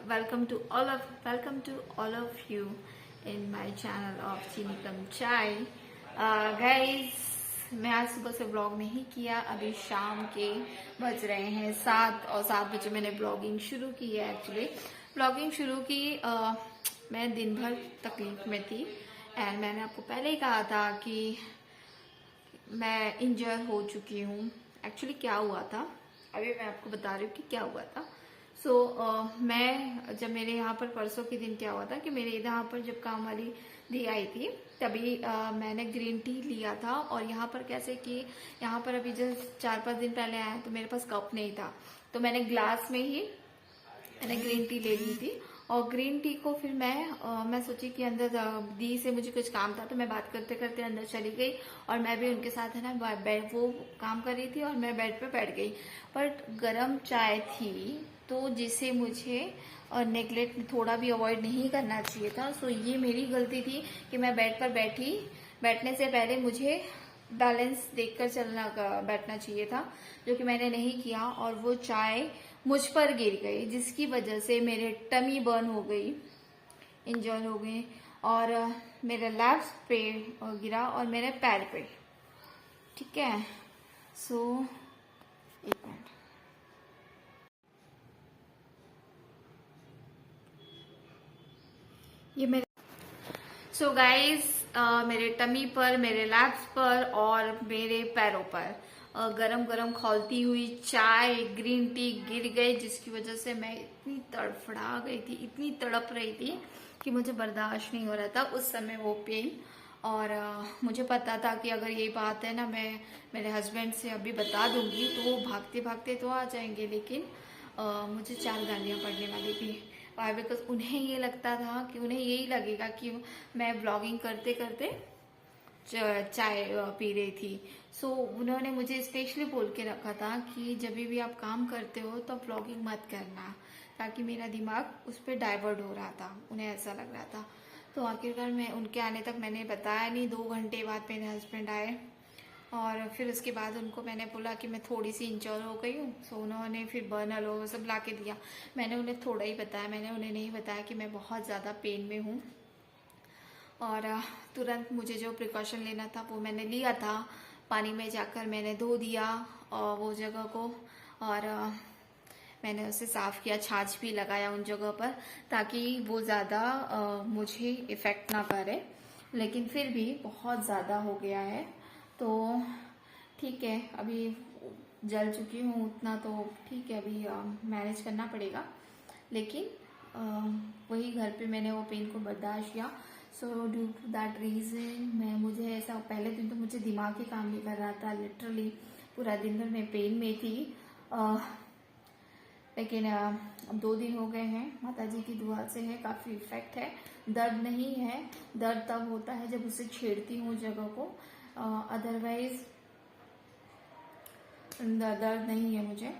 welcome to all of you in my channel of चीनी कम चाय। Guys, मैं आज सुबह से ब्लॉग नहीं किया। अभी शाम के बज रहे हैं 7 और 7 बजे मैंने ब्लॉगिंग शुरू की है। एक्चुअली ब्लॉगिंग शुरू की मैं दिन भर तकलीफ में थी एंड मैंने आपको पहले ही कहा था कि मैं इंजर हो चुकी हूँ। एक्चुअली क्या हुआ था अभी मैं आपको बता रही हूँ कि क्या हुआ था। मैं जब मेरे यहाँ पर परसों के दिन क्या हुआ था कि मेरे यहाँ पर जब काम वाली दी आई थी तभी मैंने ग्रीन टी लिया था। और यहाँ पर कैसे कि यहाँ पर अभी जस्ट 4-5 दिन पहले आया तो मेरे पास कप नहीं था, तो मैंने ग्लास में ही मैंने ग्रीन टी ले ली थी। और ग्रीन टी को फिर मैं सोची कि अंदर दी से मुझे कुछ काम था तो मैं बात करते करते अंदर चली गई और मैं भी उनके साथ है ना बेड वो काम कर रही थी और मैं बेड पे बैठ गई। बट गर्म चाय थी तो जिसे मुझे नेगलेक्ट थोड़ा भी अवॉइड नहीं करना चाहिए था। सो ये मेरी गलती थी कि मैं बेड पर बैठने से पहले मुझे बैलेंस देखकर बैठना चाहिए था, जो कि मैंने नहीं किया और वो चाय मुझ पर गिर गई जिसकी वजह से मेरे टमी बर्न हो गई, इंजन हो गई और मेरे लैब्स पे गिरा और मेरे पैर पे। ठीक है, सो एक मिनट। ये मेरे गाइस मेरे टमी पर, मेरे लैब्स पर और मेरे पैरों पर गरम गरम खौलती हुई चाय ग्रीन टी गिर गई, जिसकी वजह से मैं इतनी तड़फड़ा गई थी, इतनी तड़प रही थी कि मुझे बर्दाश्त नहीं हो रहा था उस समय वो पेन। और मुझे पता था कि अगर ये बात है ना मैं मेरे हस्बैंड से अभी बता दूंगी तो वो भागते भागते तो आ जाएंगे, लेकिन मुझे 4 गालियां पड़ने वाली थी। बिकॉज उन्हें ये लगता था कि उन्हें यही लगेगा कि मैं ब्लॉगिंग करते करते चाय पी रही थी। सो उन्होंने मुझे स्पेशली बोल के रखा था कि जब भी आप काम करते हो तो ब्लॉगिंग मत करना, ताकि मेरा दिमाग उस पर डाइवर्ट हो रहा था, उन्हें ऐसा लग रहा था। तो आखिरकार मैं उनके आने तक मैंने बताया नहीं। 2 घंटे बाद मेरे हस्बैंड आए और फिर उसके बाद उनको मैंने बोला कि मैं थोड़ी सी इंजर हो गई हूँ। सो उन्होंने फिर बर्नल वो सब ला के दिया। मैंने उन्हें थोड़ा ही बताया, मैंने उन्हें नहीं बताया कि मैं बहुत ज़्यादा पेन में हूँ। और तुरंत मुझे जो प्रिकॉशन लेना था वो मैंने लिया था। पानी में जाकर मैंने धो दिया और वो जगह को, और मैंने उसे साफ़ किया, छाछ भी लगाया उन जगह पर ताकि वो ज़्यादा मुझे इफ़ेक्ट ना करे। लेकिन फिर भी बहुत ज़्यादा हो गया है तो ठीक है, अभी जल चुकी हूँ उतना तो ठीक है, अभी मैनेज करना पड़ेगा। लेकिन वही घर पे मैंने वो पेन को बर्दाश्त किया। So due to that reason मुझे ऐसा, पहले दिन तो मुझे दिमाग ही काम नहीं कर रहा था, लिटरली पूरा दिन भर मैं पेन में थी। लेकिन अब 2 दिन हो गए हैं, माता जी की दुआ से है, काफ़ी इफेक्ट है। दर्द नहीं है, दर्द तब होता है जब उसे छेड़ती हूँ जगह को, अदरवाइज दर्द नहीं है मुझे।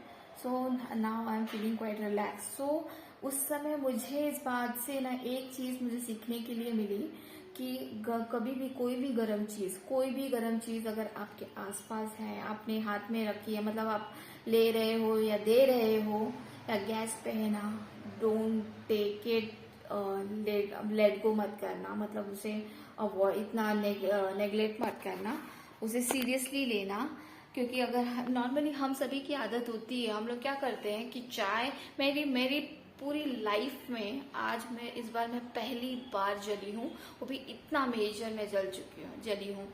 So now I am feeling quite relax. So उस समय मुझे इस बात से ना एक चीज़ मुझे सीखने के लिए मिली कि कभी भी कोई भी गर्म चीज़ अगर आपके आसपास है, आपने हाथ में रखी है, मतलब आप ले रहे हो या दे रहे हो या गैस पे है ना, don't take it, let go मत करना, मतलब उसे इतना नेगलेक्ट मत करना, उसे सीरियसली लेना। क्योंकि अगर नॉर्मली हम सभी की आदत होती है, हम लोग क्या करते हैं कि चाय, मेरी पूरी लाइफ में आज इस बार मैं पहली बार जली हूँ, वो भी इतना मेजर में जली हूँ।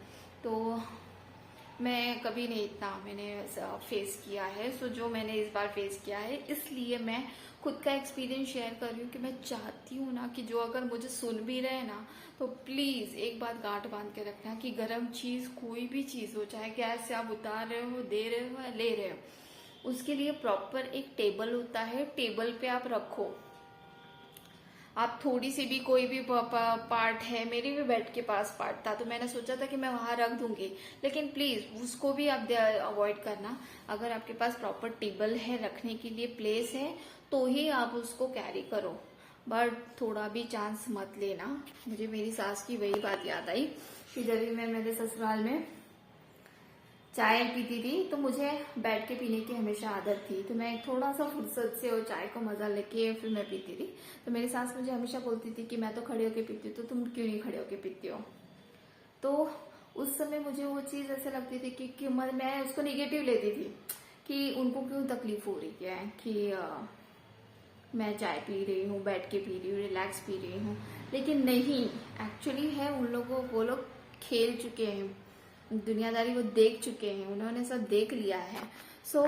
तो मैं कभी नहीं इतना मैंने फेस किया है। सो जो मैंने इस बार फेस किया है, इसलिए मैं खुद का एक्सपीरियंस शेयर कर रही हूँ कि मैं चाहती हूँ ना कि जो अगर मुझे सुन भी रहे ना तो प्लीज़ एक बात गांठ बांध के रखना कि गर्म चीज़ कोई भी चीज़ हो, चाहे गैस से आप उतार रहे हो, दे रहे हो या ले रहे हो, उसके लिए प्रॉपर एक टेबल होता है, टेबल पे आप रखो। आप थोड़ी सी भी कोई भी पार्ट है, मेरे भी बेड के पास पार्ट था तो मैंने सोचा था कि मैं वहां रख दूंगी, लेकिन प्लीज उसको भी आप अवॉइड करना। अगर आपके पास प्रॉपर टेबल है, रखने के लिए प्लेस है, तो ही आप उसको कैरी करो, बट थोड़ा भी चांस मत लेना। मुझे मेरी सास की वही बात याद आई कि जब भी मैं मेरे ससुराल में चाय पीती थी तो मुझे बैठ के पीने की हमेशा आदत थी, तो मैं थोड़ा सा फुर्सत से और चाय को मजा लेके फिर मैं पीती थी। तो मेरी सास मुझे हमेशा बोलती थी कि मैं तो खड़े होके पीती हूँ, तो तुम क्यों नहीं खड़े होके पीती हो। तो उस समय मुझे वो चीज ऐसे लगती थी कि मैं उसको निगेटिव लेती थी कि उनको क्यों तकलीफ हो रही है कि मैं चाय पी रही हूँ, बैठ के पी रही हूँ, रिलैक्स पी रही हूँ। लेकिन नहीं, एक्चुअली है उन लोगों, वो लोग खेल चुके हैं, दुनियादारी वो देख चुके हैं, उन्होंने सब देख लिया है। सो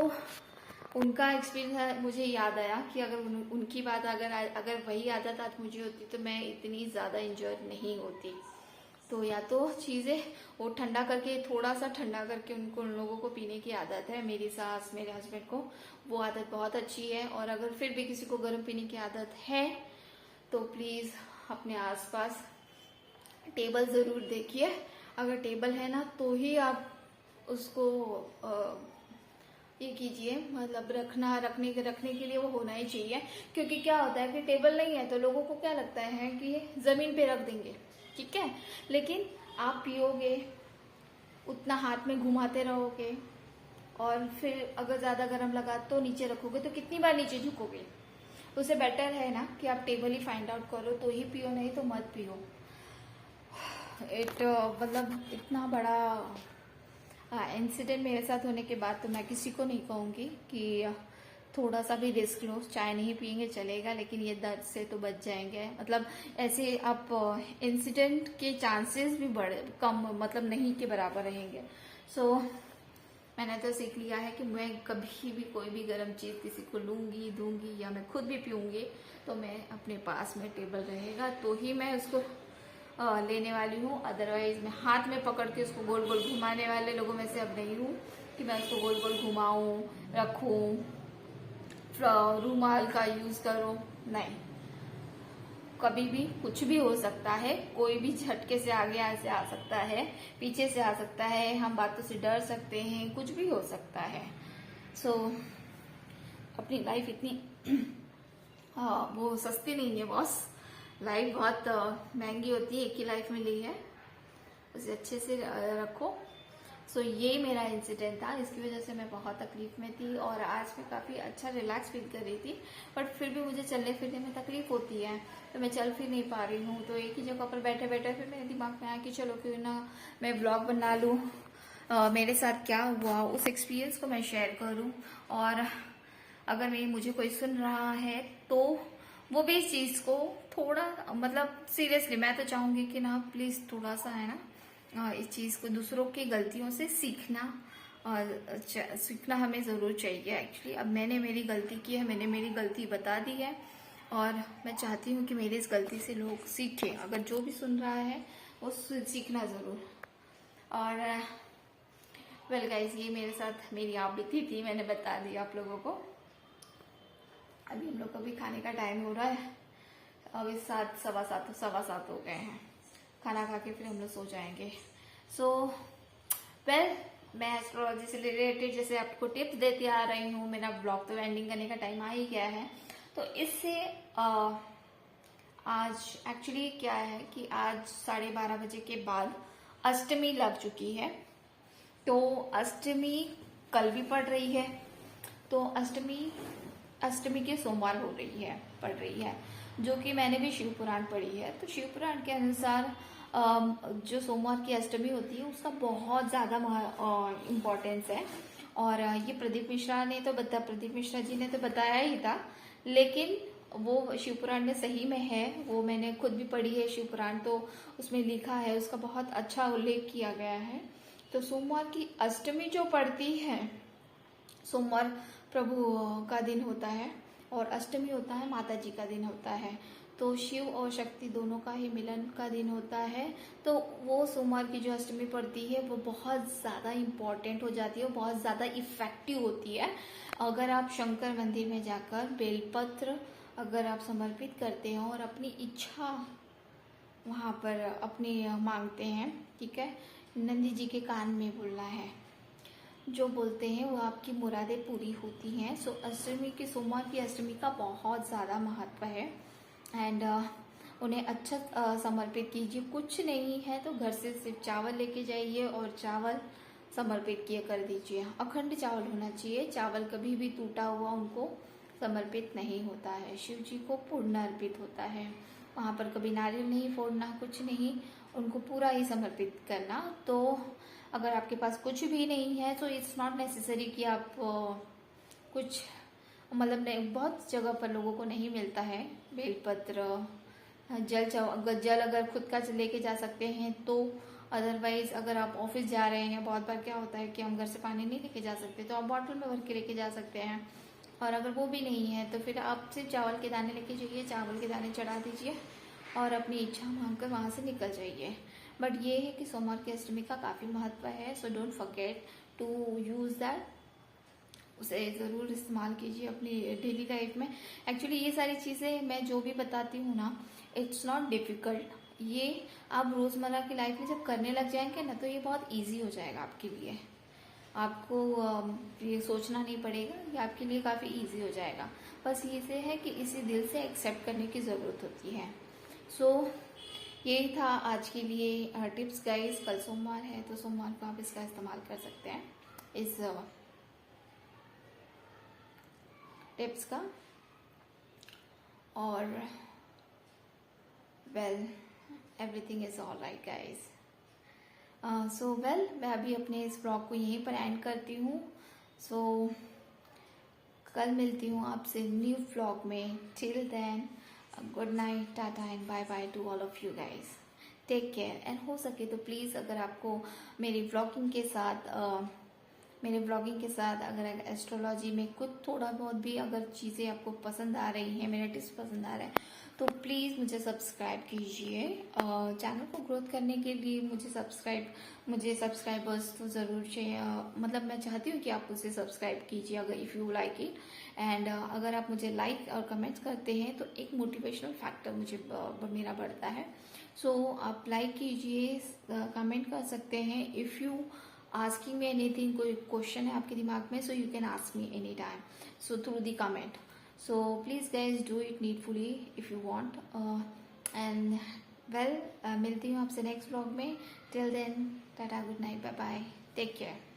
उनका एक्सपीरियंस मुझे याद आया कि अगर उनकी बात अगर वही आदत आज मुझे होती तो मैं इतनी ज़्यादा इंजॉय नहीं होती। तो या तो चीज़ें वो ठंडा करके, थोड़ा सा ठंडा करके उन लोगों को पीने की आदत है, मेरी सास मेरे हस्बैंड को वो आदत बहुत अच्छी है। और अगर फिर भी किसी को गर्म पीने की आदत है तो प्लीज़ अपने आसपास टेबल ज़रूर देखिए। अगर टेबल है ना तो ही आप उसको ये कीजिए, मतलब रखने के लिए वो होना ही चाहिए। क्योंकि क्या होता है कि टेबल नहीं है तो लोगों को क्या लगता है कि जमीन पे रख देंगे, ठीक है, लेकिन आप पियोगे, उतना हाथ में घुमाते रहोगे और फिर अगर ज्यादा गर्म लगा तो नीचे रखोगे तो कितनी बार नीचे झुकोगे। उससे बेटर है ना कि आप टेबल ही फाइंड आउट करो तो ही पियो, नहीं तो मत पियो। मतलब इतना बड़ा इंसिडेंट मेरे साथ होने के बाद तो मैं किसी को नहीं कहूँगी कि थोड़ा सा भी रिस्क लो, चाय नहीं पियेंगे चलेगा, लेकिन ये दर्द से तो बच जाएंगे। मतलब ऐसे आप इंसिडेंट के चांसेस भी कम, मतलब नहीं के बराबर रहेंगे। सो मैंने तो सीख लिया है कि मैं कभी भी कोई भी गर्म चीज़ किसी को दूंगी या मैं खुद भी पीऊँगी तो मैं अपने पास में टेबल रहेगा तो ही मैं उसको लेने वाली हूँ। अदरवाइज मैं हाथ में पकड़ के उसको गोल गोल घुमाने वाले लोगों में से अब नहीं हूँ कि मैं उसको गोल गोल घुमाऊँ, रखूँ, रूमाल का यूज करो, नहीं। कभी भी कुछ भी हो सकता है, कोई भी झटके से आगे से आ सकता है, पीछे से आ सकता है, हम बातों से डर सकते हैं, कुछ भी हो सकता है। सो अपनी लाइफ इतनी हाँ वो सस्ती नहीं है बॉस, लाइफ बहुत महंगी होती है, एक ही लाइफ मिली है, उसे अच्छे से रखो। सो ये मेरा इंसिडेंट था, इसकी वजह से मैं बहुत तकलीफ में थी और आज मैं काफ़ी अच्छा रिलैक्स फील कर रही थी। बट फिर भी मुझे चलने फिरने में तकलीफ होती है तो मैं चल फिर नहीं पा रही हूँ। तो एक ही जगह पर बैठे बैठे फिर मेरे दिमाग में आया कि चलो क्यों ना मैं ब्लॉग बना लूँ, मेरे साथ क्या हुआ उस एक्सपीरियंस को मैं शेयर करूँ। और अगर मुझे कोई सुन रहा है तो वो भी इस चीज़ को थोड़ा, मतलब सीरियसली मैं तो चाहूँगी कि ना प्लीज़ थोड़ा सा है ना इस चीज़ को, दूसरों की गलतियों से सीखना सीखना हमें ज़रूर चाहिए। एक्चुअली अब मैंने मेरी गलती की है, मैंने मेरी गलती बता दी है और मैं चाहती हूँ कि मेरी इस गलती से लोग सीखें। अगर जो भी सुन रहा है वो सीखना ज़रूर। और वेल गाइस, ये मेरे साथ मेरी आप बीती थी, मैंने बता दी आप लोगों को। अभी हम लोग को भी खाने का टाइम हो रहा है, अभी 7:15 हो गए हैं, खाना खा के फिर हम लोग सो जाएंगे। सो वेल मैं एस्ट्रोलॉजी से रिलेटेड जैसे आपको टिप्स देती आ रही हूँ, मेरा ब्लॉग तो एंडिंग करने का टाइम आ ही गया है। तो इससे आज एक्चुअली क्या है कि आज 12:30 बजे के बाद अष्टमी लग चुकी है। तो अष्टमी कल भी पड़ रही है, तो अष्टमी के सोमवार हो रही है, पड़ रही है, जो कि मैंने भी शिव पुराण पढ़ी है। तो शिव पुराण के अनुसार जो सोमवार की अष्टमी होती है उसका बहुत ज़्यादा इम्पोर्टेंस है। और ये प्रदीप मिश्रा जी ने तो बताया ही था, लेकिन वो शिव पुराण में सही में है, वो मैंने खुद भी पढ़ी है शिव पुराण, तो उसमें लिखा है, उसका बहुत अच्छा उल्लेख किया गया है। तो सोमवार की अष्टमी जो पड़ती है, सोमवार प्रभु का दिन होता है और अष्टमी होता है माता जी का दिन होता है, तो शिव और शक्ति दोनों का ही मिलन का दिन होता है। तो वो सोमवार की जो अष्टमी पड़ती है वो बहुत ज़्यादा इम्पॉर्टेंट हो जाती है, बहुत ज़्यादा इफ़ेक्टिव होती है। अगर आप शंकर मंदिर में जाकर बेलपत्र अगर आप समर्पित करते हो और अपनी इच्छा वहाँ पर अपनी मांगते हैं, ठीक है, नंदी जी के कान में बोलना है, जो बोलते हैं वो आपकी मुरादें पूरी होती हैं। सो अष्टमी की, सोमवार की अष्टमी का बहुत ज़्यादा महत्व है एंड उन्हें अच्छा समर्पित कीजिए। कुछ नहीं है तो घर से सिर्फ चावल लेके जाइए और चावल समर्पित किया कर दीजिए। अखंड चावल होना चाहिए, चावल कभी भी टूटा हुआ उनको समर्पित नहीं होता है, शिव जी को पूर्ण अर्पित होता है। वहाँ पर कभी नारियल नहीं फोड़ना, कुछ नहीं, उनको पूरा ही समर्पित करना। तो अगर आपके पास कुछ भी नहीं है तो इट्स नॉट नेसेसरी कि आप कुछ मतलब बहुत जगह पर लोगों को नहीं मिलता है बेलपत्र, जल अगर खुद का लेके जा सकते हैं तो। अदरवाइज अगर आप ऑफिस जा रहे हैं, बहुत बार क्या होता है कि हम घर से पानी नहीं लेके जा सकते, तो आप बॉटल में भर के लेके जा सकते हैं। और अगर वो भी नहीं है तो फिर आप सिर्फ चावल के दाने लेके जाइए, चावल के दाने चढ़ा दीजिए और अपनी इच्छा मांगकर वहाँ से निकल जाइए। बट ये है कि सोमवार की अष्टमी का काफ़ी महत्व है, so don't forget to use that. उसे ज़रूर इस्तेमाल कीजिए अपनी डेली लाइफ में। एक्चुअली ये सारी चीज़ें मैं जो भी बताती हूँ ना, इट्स नॉट डिफ़िकल्ट। ये आप रोज़मर्रा की लाइफ में जब करने लग जाएंगे ना तो ये बहुत इजी हो जाएगा आपके लिए। आपको ये सोचना नहीं पड़ेगा, ये आपके लिए काफ़ी इजी हो जाएगा। बस ये है कि इसे दिल से एक्सेप्ट करने की ज़रूरत होती है। सो यही था आज के लिए टिप्स गाइस। कल सोमवार है तो सोमवार को आप इसका इस्तेमाल कर सकते हैं, इस टिप्स का। और well everything is all right guys. So well मैं अभी अपने इस ब्लॉग को यहीं पर एंड करती हूँ। सो कल मिलती हूँ आपसे न्यू व्लॉग में। Till then good night, tata and bye bye to all of you guys. Take care एंड हो सके तो प्लीज़ अगर आपको मेरी व्लॉगिंग के साथ अगर एस्ट्रोलॉजी में कुछ थोड़ा बहुत भी अगर चीज़ें आपको पसंद आ रही हैं, मेरे टिप्स पसंद आ रहे हैं, तो प्लीज़ मुझे सब्सक्राइब कीजिए। चैनल को ग्रोथ करने के लिए मुझे सब्सक्राइबर्स तो ज़रूर चाहिए। मतलब मैं चाहती हूँ कि आप मुझे सब्सक्राइब कीजिए अगर if you like it. And अगर आप मुझे लाइक और कमेंट्स करते हैं तो एक मोटिवेशनल फैक्टर मेरा बढ़ता है। सो आप लाइक कीजिए, कमेंट कर सकते हैं। If you asking me anything, कोई क्वेश्चन है आपके दिमाग में, so you can ask me any time, so through the comment. So please guys do it needfully if you want. And well मिलती हूँ आपसे नेक्स्ट व्लॉग में। Till then, tata, good night, bye bye, take care.